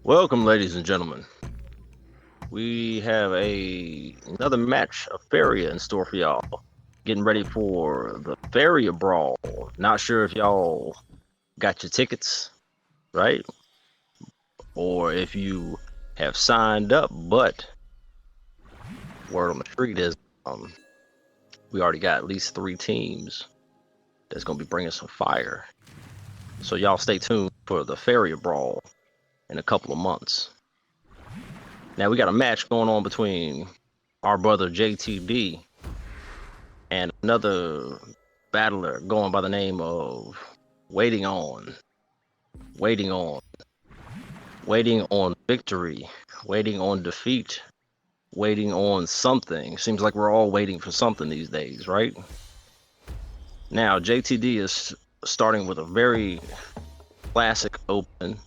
Welcome, ladies and gentlemen. We have another match of faeria in store for y'all. Getting ready for the faeria brawl. Not sure if y'all got your tickets, right? Or if you have signed up, but word on the street is we already got at least 3 teams that's gonna be bringing some fire. So y'all stay tuned for the faeria brawl in a couple of months. Now we got a match going on between our brother JTD and another battler going by the name of Waiting On, Waiting On, Waiting on Victory, Waiting on Defeat, Waiting on something. Seems like we're all waiting for something these days, right? Now, JTD is starting with a very classic open.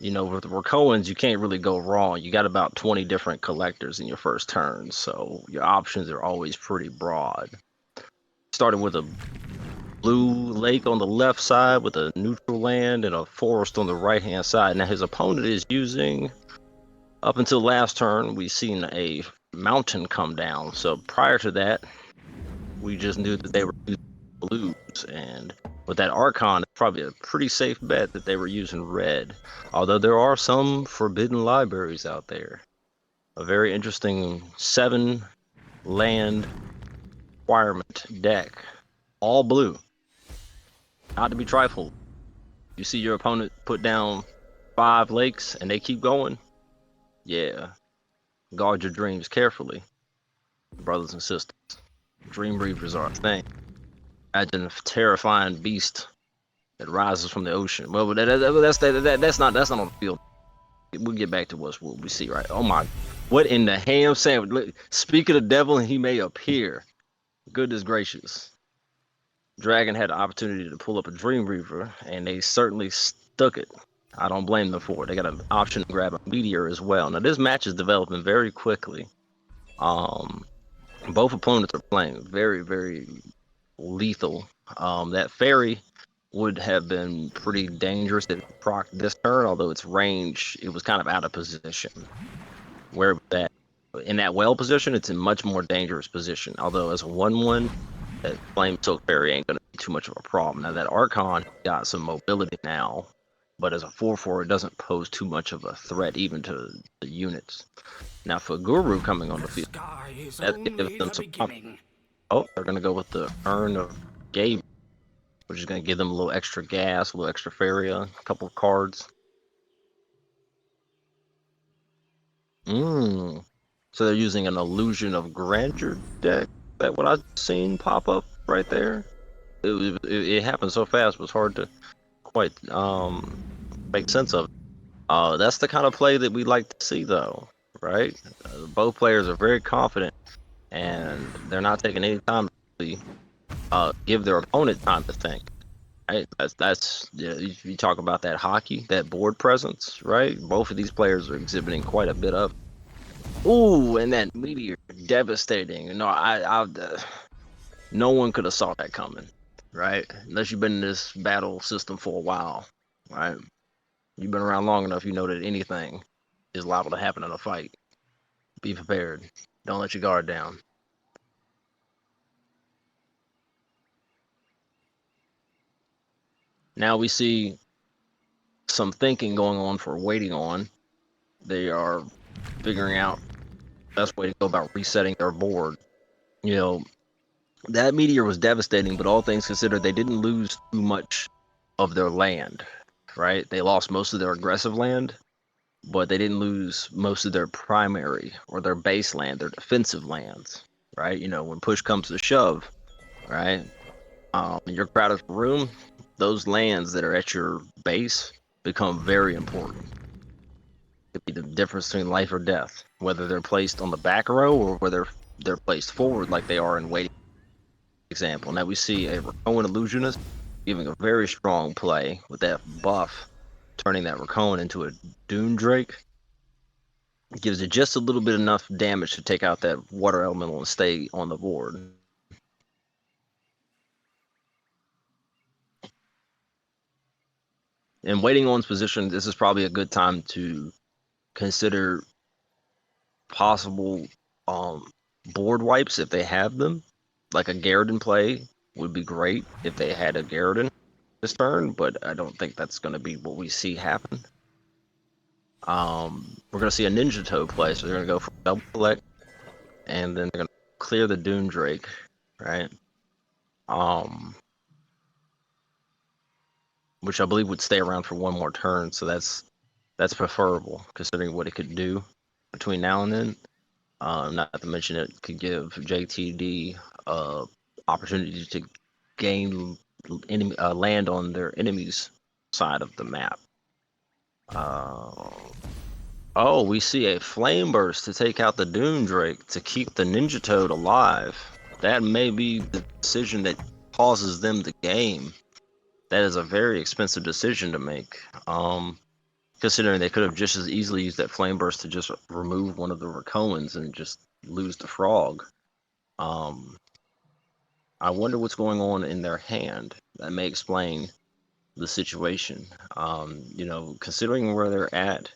You know, with the Rakoans, you can't really go wrong. You got about 20 different collectors in your first turn, so your options are always pretty broad. Starting with a blue lake on the left side with a neutral land and a forest on the right hand side. Now his opponent is using, up until last turn, we've seen a mountain come down. So prior to that, we just knew that they were using blues. And with that Archon, it's probably a pretty safe bet that they were using red. Although there are some forbidden libraries out there. A very interesting 7 land requirement deck, all blue. Not to be trifled. You see your opponent put down 5 lakes and they keep going. Yeah, guard your dreams carefully, brothers and sisters. Dream Reapers are a thing. Imagine a terrifying beast that rises from the ocean. Well, that's not on the field. We'll get back to what we see, right? Oh my, what in the ham sandwich? Speak of the devil and he may appear. Goodness gracious. Dragon had the opportunity to pull up a Dream Reaper, and they certainly stuck it. I don't blame them for it. They got an option to grab a Meteor as well. Now, this match is developing very quickly. Both opponents are playing very, very lethal. That Fairy would have been pretty dangerous if it proc this turn, although its range, it was kind of out of position. Where that in that well position, it's in much more dangerous position. Although as a 1/1, that Flame Silk Fairy ain't gonna be too much of a problem. Now that Archon got some mobility now, but as a 4/4, it doesn't pose too much of a threat even to the units. Now for Guru coming on the field, that gives them some options. Oh, they're gonna go with the Urn of Gabe, which is gonna give them a little extra gas, a little extra faeria, a couple of cards. So they're using an Illusion of Grandeur deck. That what I've seen pop up right there. It happened so fast, it was hard to quite make sense of. That's the kind of play that we like to see, though, right? Both players are very confident, and they're not taking any time to really, give their opponent time to think. Right? That's you talk about that hockey, that board presence, right? Both of these players are exhibiting quite a bit of. Ooh, and that meteor, devastating. No, no one could have saw that coming, right? Unless you've been in this battle system for a while, right? You've been around long enough, you know that anything is liable to happen in a fight. Be prepared. Don't let your guard down. Now we see some thinking going on for Waiting On. They are figuring out the best way to go about resetting their board. You know, that meteor was devastating, but all things considered, they didn't lose too much of their land, right? They lost most of their aggressive land, but they didn't lose most of their primary or their base land, their defensive lands, right? You know, when push comes to shove, right? In your crowded room, those lands that are at your base become very important. It could be the difference between life or death, whether they're placed on the back row or whether they're placed forward like they are in Waiting. Example. Now we see a Rakoan Illusionist giving a very strong play with that buff, turning that Rakoan into a Dune Drake. It gives it just a little bit enough damage to take out that water elemental and stay on the board. in waiting on's position, this is probably a good time to consider possible board wipes if they have them. Like a Garridan play would be great if they had a Garridan this turn, but I don't think that's going to be what we see happen. We're going to see a Ninja Toe play, so they're going to go for double select, and then they're going to clear the Doom Drake, right? Which I believe would stay around for one more turn, so that's preferable considering what it could do between now and then. Not to mention it could give JTD opportunity to gain enemy land on their enemy's side of the map. Oh, we see a flame burst to take out the Doom Drake to keep the Ninja Toad alive. That may be the decision that causes them the game. That is a very expensive decision to make. Considering they could have just as easily used that flame burst to just remove one of the Rakoans and just lose the frog. I wonder what's going on in their hand. That may explain the situation. Considering where they're at,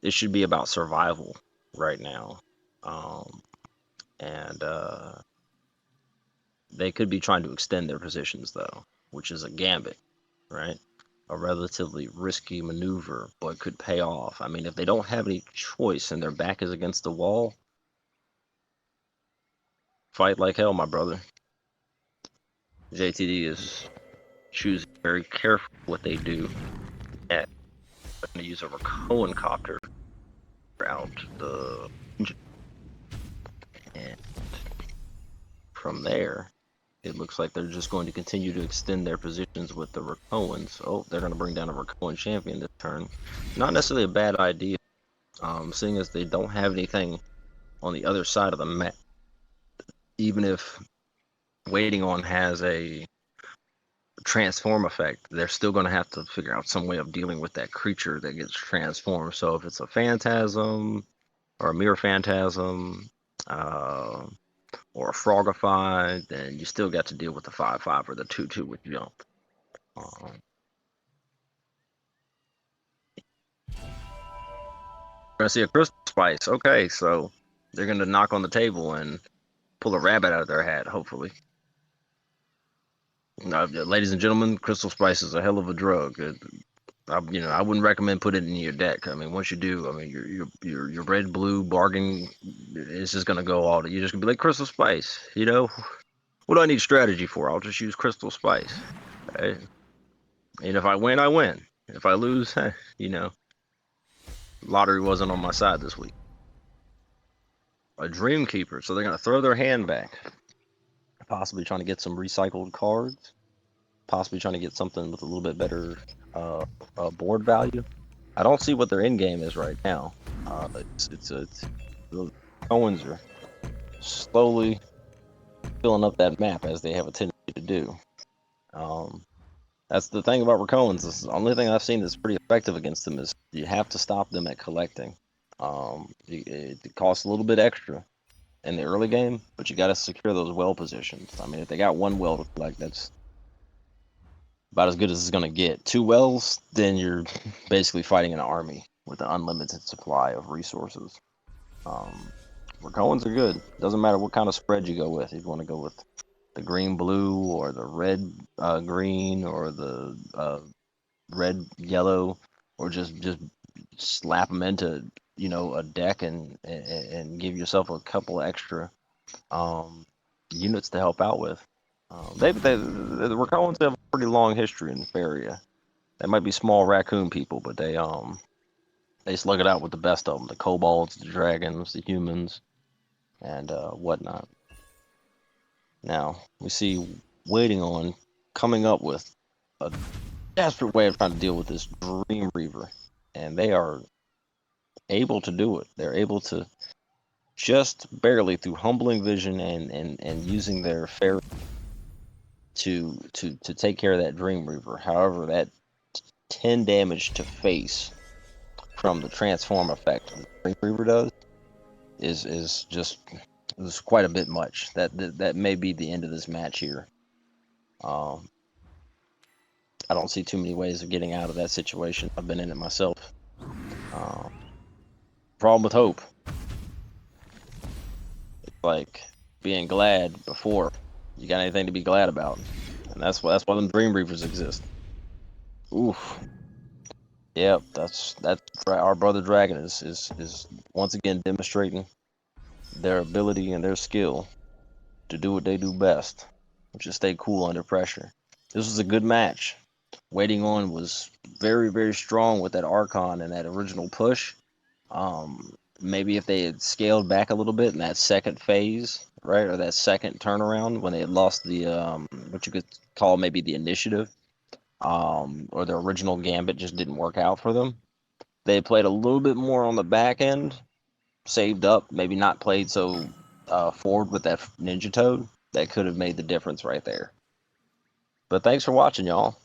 it should be about survival right now. And they could be trying to extend their positions though, which is a gambit, right? A relatively risky maneuver, but could pay off. I mean, if they don't have any choice and their back is against the wall, fight like hell, my brother. JTD is choosing very carefully what they do. And they're going to use a Rakoan copter out the engine. And from there, it looks like they're just going to continue to extend their positions with the Rakoans. Oh, they're going to bring down a Rakoan champion this turn. Not necessarily a bad idea, seeing as they don't have anything on the other side of the map. Even if Waiting On has a transform effect, they're still going to have to figure out some way of dealing with that creature that gets transformed. So if it's a phantasm or a mirror phantasm, or a frogify, then you still got to deal with the 5/5 or the 2/2 with jump. We're gonna see a crystal spice. Okay, so they're gonna knock on the table and pull a rabbit out of their hat, hopefully. Ladies and gentlemen, crystal spice is a hell of a drug. I wouldn't recommend putting it in your deck. I mean, once you do, I mean, your red blue bargain is just gonna go all. You're just gonna be like crystal spice. What do I need strategy for? I'll just use crystal spice. Right? And if I win, I win. If I lose, lottery wasn't on my side this week. A dream keeper, so they're gonna throw their hand back, possibly trying to get some recycled cards, possibly trying to get something with a little bit better board value. I don't see what their end game is right now. The Owens are slowly filling up that map as they have a tendency to do. That's the thing about Rakoans. The only thing I've seen that's pretty effective against them is you have to stop them at collecting. It costs a little bit extra in the early game, but you got to secure those well positions. I mean, if they got one well to collect, that's about as good as it's going to get. Two wells, then you're basically fighting an army with an unlimited supply of resources. Rakoans are good. Doesn't matter what kind of spread you go with. If you want to go with the green blue or the red green or the red yellow, or just slap them into a deck and give yourself a couple extra units to help out with. The Rakoans have a pretty long history in the faeria. They might be small raccoon people, but they slug it out with the best of them: the kobolds, the dragons, the humans, and whatnot. Now we see Waiting On coming up with a desperate way of trying to deal with this Dream Reaver, and they are able to do it. They're able to just barely, through humbling vision and using their fair to take care of that Dream Reaver. However, that 10 damage to face from the transform effect the Dream Reaver does is quite a bit much. That may be the end of this match here. I don't see too many ways of getting out of that situation. I've been in it myself. Problem with hope, it's like being glad before you got anything to be glad about, and that's why them Dream Reapers exist. Oof. Yep, that's our brother Dragon is once again demonstrating their ability and their skill to do what they do best, which is stay cool under pressure. This was a good match. Waiting on was very, very strong with that Archon and that original push. Maybe if they had scaled back a little bit in that second phase, right, or that second turnaround when they had lost the what you could call maybe the initiative, or the original gambit just didn't work out for them. They played a little bit more on the back end, saved up, maybe not played so forward with that Ninja Toad. That could have made the difference right there. But thanks for watching, y'all.